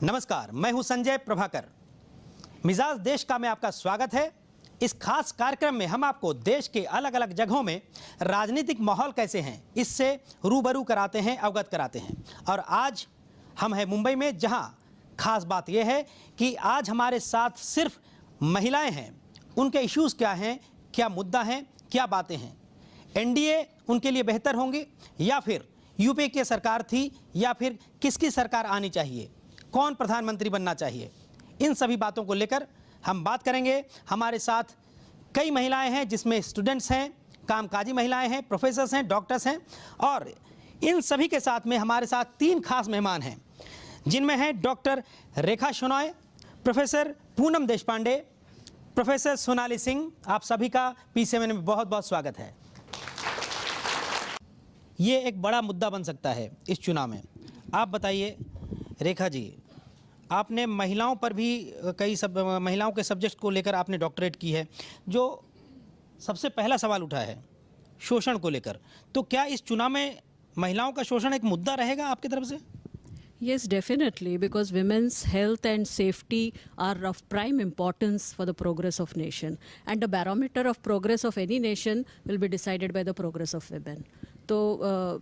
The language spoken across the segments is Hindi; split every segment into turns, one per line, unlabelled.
नमस्कार, मैं हूं संजय प्रभाकर। मिजाज देश का में आपका स्वागत है। इस खास कार्यक्रम में हम आपको देश के अलग अलग जगहों में राजनीतिक माहौल कैसे हैं इससे रूबरू कराते हैं, अवगत कराते हैं। और आज हम हैं मुंबई में, जहां खास बात यह है कि आज हमारे साथ सिर्फ महिलाएं हैं। उनके इश्यूज़ क्या हैं, क्या मुद्दा हैं, क्या बातें हैं, एनडीए उनके लिए बेहतर होंगी या फिर यूपी की सरकार थी या फिर किसकी सरकार आनी चाहिए, कौन प्रधानमंत्री बनना चाहिए, इन सभी बातों को लेकर हम बात करेंगे। हमारे साथ कई महिलाएं हैं, जिसमें स्टूडेंट्स हैं, कामकाजी महिलाएं हैं, प्रोफेसर्स हैं, डॉक्टर्स हैं, और इन सभी के साथ में हमारे साथ तीन खास मेहमान हैं, जिनमें हैं डॉक्टर रेखा शेनॉय, प्रोफेसर पूनम देशपांडे, प्रोफेसर सोनाली सिंह। आप सभी का P7 में बहुत बहुत स्वागत है। ये एक बड़ा मुद्दा बन सकता है इस चुनाव में। आप बताइए रेखा जी, आपने महिलाओं पर भी महिलाओं के सब्जेक्ट को लेकर आपने डॉक्टरेट की है। जो सबसे पहला सवाल उठा है शोषण को लेकर, तो क्या इस चुनाव में महिलाओं का शोषण एक मुद्दा रहेगा आपकी तरफ से?
Yes, definitely, because women's health and safety are of prime importance for the progress of nation, and the barometer of progress of any nation will be decided by the progress of women. तो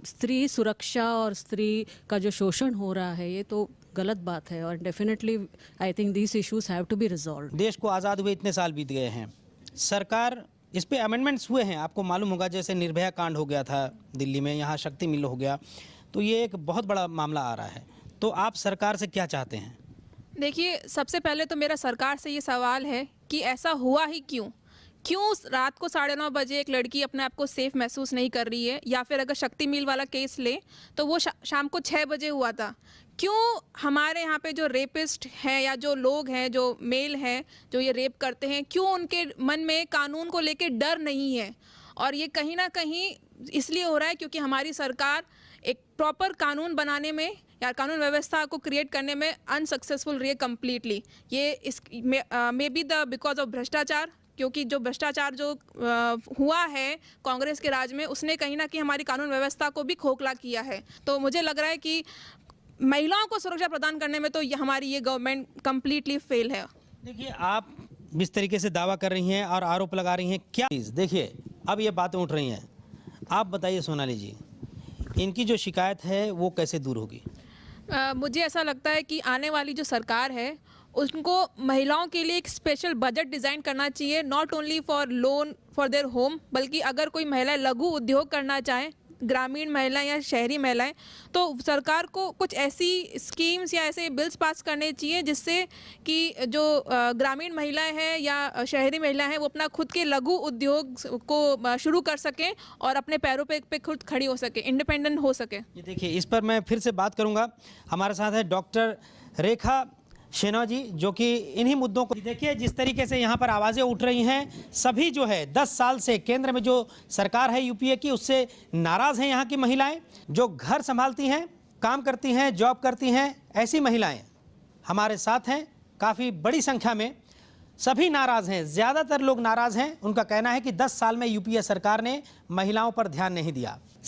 स्त्री सुरक्षा और स्त्री का जो शोषण हो रहा है ये तो गलत बात है, और definitely I think these issues have to be resolved.
देश को आज़ाद हुए इतने साल बीत गए हैं, सरकार इस पे अमेंडमेंट्स हुए हैं, आपको मालूम होगा। जैसे निर्भया कांड हो गया था दिल्ली में, यहाँ शक्ति मिल हो गया, तो ये एक बहुत बड़ा मामला आ रहा है। तो आप सरकार से क्या चाहते हैं?
देखिए, सबसे पहले तो मेरा सरकार से ये सवाल है कि ऐसा हुआ ही क्यों रात को 9:30 बजे एक लड़की अपने आप को सेफ महसूस नहीं कर रही है, या फिर अगर शक्ति मिल वाला केस ले तो वो शाम को 6 बजे हुआ था। क्यों हमारे यहाँ पे जो रेपिस्ट हैं या जो लोग हैं, जो मेल हैं जो ये रेप करते हैं, क्यों उनके मन में कानून को लेके डर नहीं है? और ये कहीं ना कहीं इसलिए हो रहा है क्योंकि हमारी सरकार एक प्रॉपर कानून बनाने में या कानून व्यवस्था को क्रिएट करने में अनसक्सेसफुल रही है कम्प्लीटली। ये इस may be the because of भ्रष्टाचार, क्योंकि जो भ्रष्टाचार जो हुआ है कांग्रेस के राज में, उसने कहीं ना कहीं हमारी कानून व्यवस्था को भी खोखला किया है। तो मुझे लग रहा है कि महिलाओं को सुरक्षा प्रदान करने में तो हमारी ये गवर्नमेंट कम्प्लीटली फेल है।
देखिए, आप जिस तरीके से दावा कर रही हैं और आरोप लगा रही हैं, क्या देखिए अब ये बातें उठ रही हैं, आप बताइए सोनाली जी, इनकी जो शिकायत है वो कैसे दूर होगी?
मुझे ऐसा लगता है कि आने वाली जो सरकार है उनको महिलाओं के लिए एक स्पेशल बजट डिज़ाइन करना चाहिए, not only for loan for their home, बल्कि अगर कोई महिलाएं लघु उद्योग करना चाहें, ग्रामीण महिलाएं या शहरी महिलाएं, तो सरकार को कुछ ऐसी स्कीम्स या ऐसे बिल्स पास करने चाहिए जिससे कि जो ग्रामीण महिलाएं हैं या शहरी महिलाएं हैं वो अपना खुद के लघु उद्योग को शुरू कर सकें और अपने पैरों पे खुद खड़ी हो सके, इंडिपेंडेंट हो सके।
ये देखिए, इस पर मैं फिर से बात करूंगा। हमारे साथ है डॉक्टर रेखा शेनॉय जी, जो कि इन्हीं मुद्दों को देखिए, जिस तरीके से यहाँ पर आवाज़ें उठ रही हैं, सभी जो है 10 साल से केंद्र में जो सरकार है यूपीए की, उससे नाराज़ हैं यहाँ की महिलाएं, जो घर संभालती हैं, काम करती हैं, जॉब करती हैं। ऐसी महिलाएं हमारे साथ हैं काफ़ी बड़ी संख्या में। सभी नाराज़ हैं, ज़्यादातर लोग नाराज़ हैं। उनका कहना है कि 10 साल में यूपीए सरकार ने महिलाओं पर ध्यान नहीं दिया।